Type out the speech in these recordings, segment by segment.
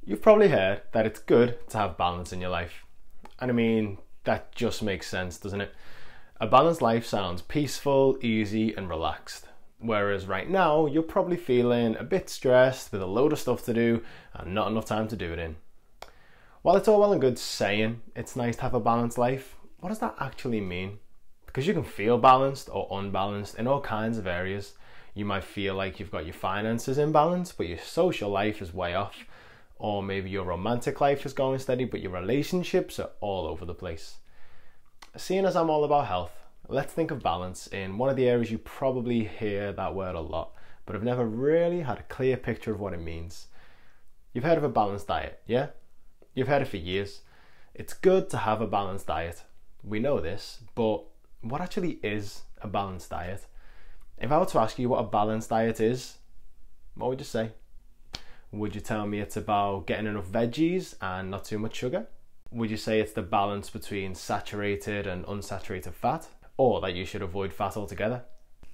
You've probably heard that it's good to have balance in your life. And I mean, that just makes sense, doesn't it? A balanced life sounds peaceful, easy, and relaxed. Whereas right now, you're probably feeling a bit stressed with a load of stuff to do and not enough time to do it in. While it's all well and good saying it's nice to have a balanced life, what does that actually mean? Because you can feel balanced or unbalanced in all kinds of areas. You might feel like you've got your finances in balance, but your social life is way off. Or maybe your romantic life is going steady, but your relationships are all over the place. Seeing as I'm all about health, let's think of balance in one of the areas you probably hear that word a lot, but have never really had a clear picture of what it means. You've heard of a balanced diet, yeah? You've heard it for years. It's good to have a balanced diet. We know this, but what actually is a balanced diet? If I were to ask you what a balanced diet is, what would you say? Would you tell me it's about getting enough veggies and not too much sugar? Would you say it's the balance between saturated and unsaturated fat? Or that you should avoid fat altogether?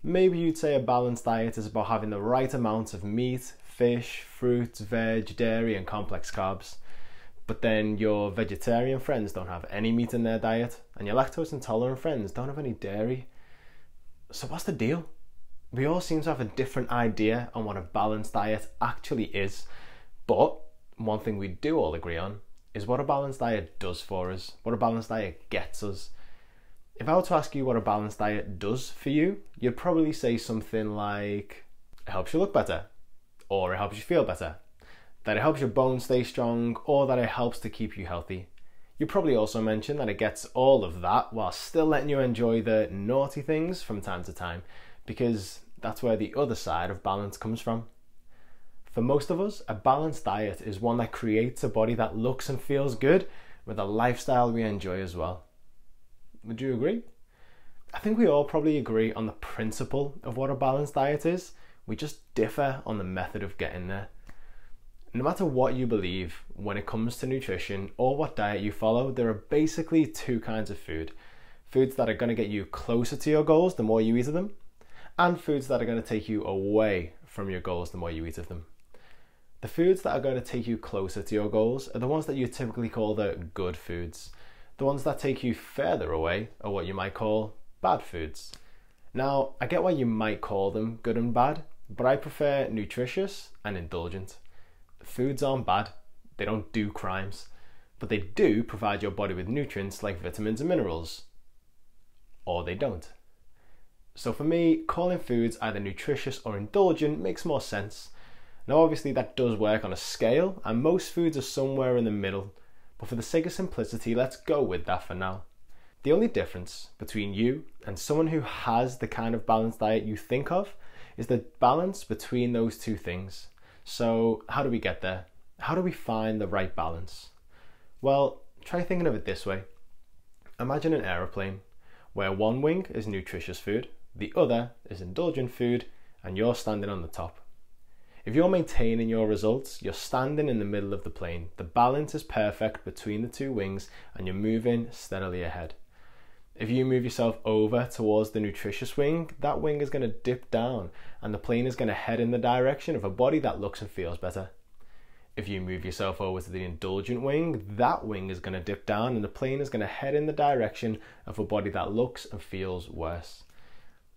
Maybe you'd say a balanced diet is about having the right amount of meat, fish, fruits, veg, dairy and complex carbs. But then your vegetarian friends don't have any meat in their diet and your lactose intolerant friends don't have any dairy. So what's the deal? We all seem to have a different idea on what a balanced diet actually is, but one thing we do all agree on is what a balanced diet does for us, what a balanced diet gets us. If I were to ask you what a balanced diet does for you, you'd probably say something like, it helps you look better, or it helps you feel better, that it helps your bones stay strong, or that it helps to keep you healthy. You'd probably also mention that it gets all of that while still letting you enjoy the naughty things from time to time, because that's where the other side of balance comes from. For most of us, a balanced diet is one that creates a body that looks and feels good with a lifestyle we enjoy as well. Would you agree? I think we all probably agree on the principle of what a balanced diet is. We just differ on the method of getting there. No matter what you believe when it comes to nutrition or what diet you follow, there are basically two kinds of food. Foods that are going to get you closer to your goals the more you eat of them, and foods that are going to take you away from your goals the more you eat of them. The foods that are going to take you closer to your goals are the ones that you typically call the good foods. The ones that take you further away are what you might call bad foods. Now, I get why you might call them good and bad, but I prefer nutritious and indulgent. Foods aren't bad, they don't do crimes, but they do provide your body with nutrients like vitamins and minerals. Or they don't. So for me, calling foods either nutritious or indulgent makes more sense. Now obviously that does work on a scale, and most foods are somewhere in the middle, but for the sake of simplicity, let's go with that for now. The only difference between you and someone who has the kind of balanced diet you think of is the balance between those two things. So how do we get there? How do we find the right balance? Well, try thinking of it this way. Imagine an aeroplane where one wing is nutritious food, the other is indulgent food, and you're standing on the top. If you're maintaining your results, you're standing in the middle of the plane. The balance is perfect between the two wings and you're moving steadily ahead. If you move yourself over towards the nutritious wing, that wing is going to dip down and the plane is going to head in the direction of a body that looks and feels better. If you move yourself over to the indulgent wing, that wing is going to dip down and the plane is going to head in the direction of a body that looks and feels worse.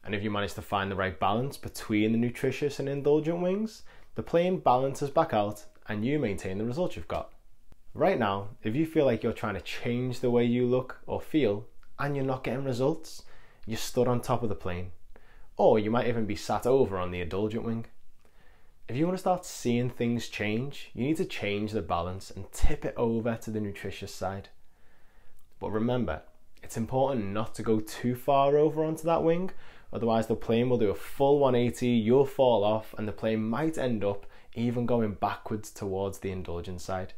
And if you manage to find the right balance between the nutritious and indulgent wings, the plane balances back out and you maintain the results you've got. Right now, if you feel like you're trying to change the way you look or feel and you're not getting results, you're stood on top of the plane. Or you might even be sat over on the indulgent wing. If you want to start seeing things change, you need to change the balance and tip it over to the nutritious side. But remember, it's important not to go too far over onto that wing, otherwise the plane will do a full 180, you'll fall off, and the plane might end up even going backwards towards the indulgent side.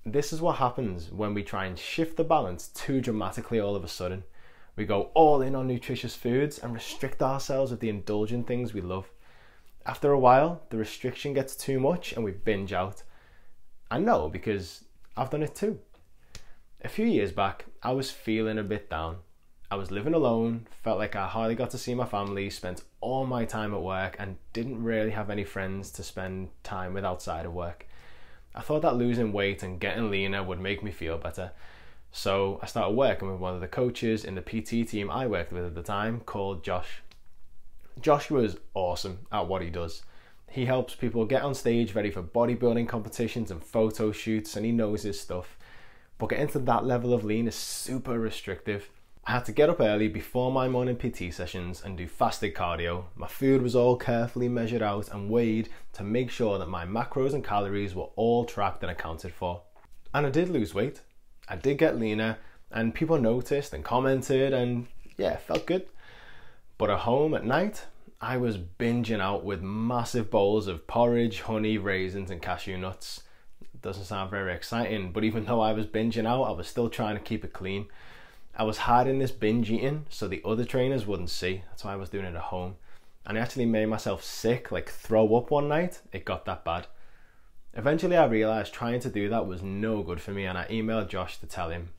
This is what happens when we try and shift the balance too dramatically all of a sudden. We go all in on nutritious foods and restrict ourselves with the indulgent things we love. After a while, the restriction gets too much and we binge out. I know because I've done it too. A few years back, I was feeling a bit down. I was living alone, felt like I hardly got to see my family, spent all my time at work and didn't really have any friends to spend time with outside of work. I thought that losing weight and getting leaner would make me feel better. So I started working with one of the coaches in the PT team I worked with at the time, called Josh. Josh was awesome at what he does. He helps people get on stage ready for bodybuilding competitions and photo shoots, and he knows his stuff. But getting to that level of lean is super restrictive. I had to get up early before my morning PT sessions and do fasted cardio. My food was all carefully measured out and weighed to make sure that my macros and calories were all tracked and accounted for. And I did lose weight. I did get leaner, and people noticed and commented, and yeah, it felt good. But at home at night, I was binging out with massive bowls of porridge, honey, raisins and cashew nuts. It doesn't sound very exciting, but even though I was binging out, I was still trying to keep it clean. I was hiding this binge eating so the other trainers wouldn't see. That's why I was doing it at home. And I actually made myself sick, like throw up one night. It got that bad. Eventually I realised trying to do that was no good for me, and I emailed Josh to tell him.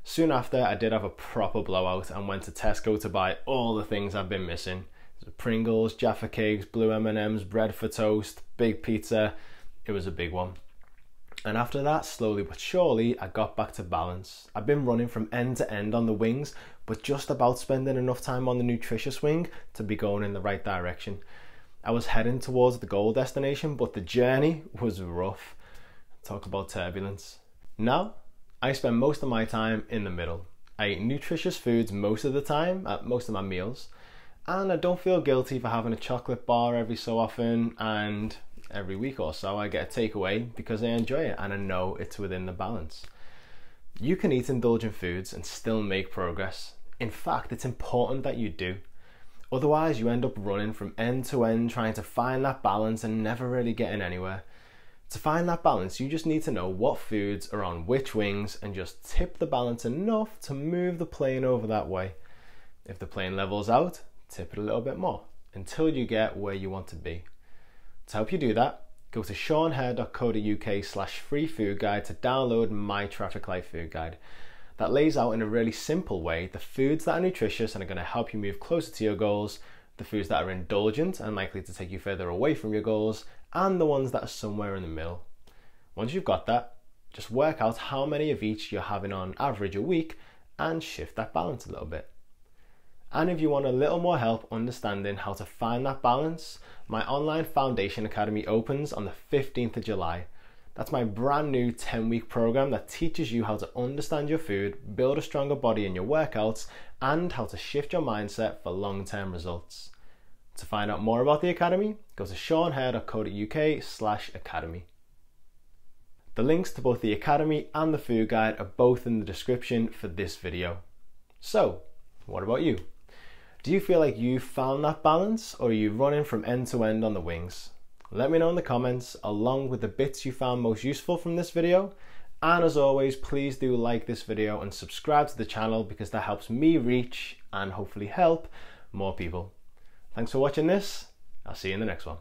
Soon after, I did have a proper blowout and went to Tesco to buy all the things I've been missing. Pringles, Jaffa Cakes, blue M&Ms, bread for toast, big pizza. It was a big one. And after that, slowly but surely, I got back to balance. I've been running from end to end on the wings, but just about spending enough time on the nutritious wing to be going in the right direction. I was heading towards the goal destination, but the journey was rough. Talk about turbulence. Now, I spend most of my time in the middle. I eat nutritious foods most of the time, at most of my meals, and I don't feel guilty for having a chocolate bar every so often, and every week or so I get a takeaway because I enjoy it and I know it's within the balance. You can eat indulgent foods and still make progress. In fact, it's important that you do. Otherwise, you end up running from end to end trying to find that balance and never really getting anywhere. To find that balance, you just need to know what foods are on which wings and just tip the balance enough to move the plane over that way. If the plane levels out, tip it a little bit more until you get where you want to be. To help you do that, go to seanhare.co.uk/free food guide to download my Traffic Light food guide. That lays out in a really simple way the foods that are nutritious and are going to help you move closer to your goals, the foods that are indulgent and likely to take you further away from your goals, and the ones that are somewhere in the middle. Once you've got that, just work out how many of each you're having on average a week and shift that balance a little bit. And if you want a little more help understanding how to find that balance, my online Foundation Academy opens on the 15th of July. That's my brand new 10-week program that teaches you how to understand your food, build a stronger body in your workouts, and how to shift your mindset for long-term results. To find out more about the Academy, go to seanhare.co.uk/academy. The links to both the Academy and the food guide are both in the description for this video. So, what about you? Do you feel like you've found that balance, or are you running from end to end on the wings? Let me know in the comments, along with the bits you found most useful from this video. And as always, please do like this video and subscribe to the channel because that helps me reach and hopefully help more people. Thanks for watching this. I'll see you in the next one.